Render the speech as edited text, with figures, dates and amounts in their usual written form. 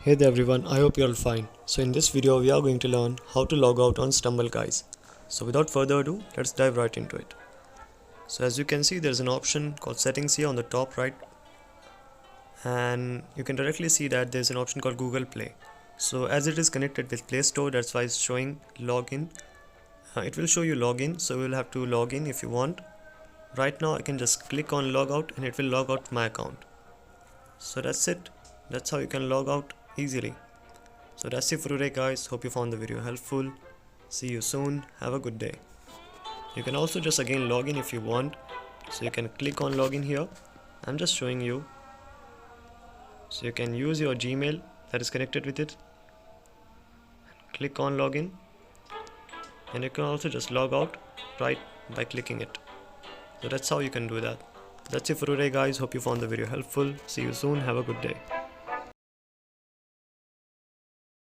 Hey there everyone, I hope you're all fine. So in this video we are going to learn how to log out on Stumble guys. So without further ado, let's dive right into it. So as you can see, there's an option called settings here on the top right, and you can directly see that there's an option called Google Play. So as it is connected with Play Store, that's why it's showing login. It will show you login, so you'll have to log in if you want. Right now I can just click on logout and it will log out my account. So that's it. That's how you can log out easily. So that's it for today guys, hope you found the video helpful. See you soon, have a good day. You can also just again log in if you want. So you can click on login here. I'm just showing you. So you can use your Gmail that is connected with it. Click on login. And you can also just log out right by clicking it. So that's how you can do that. That's it for today guys, hope you found the video helpful. See you soon, have a good day.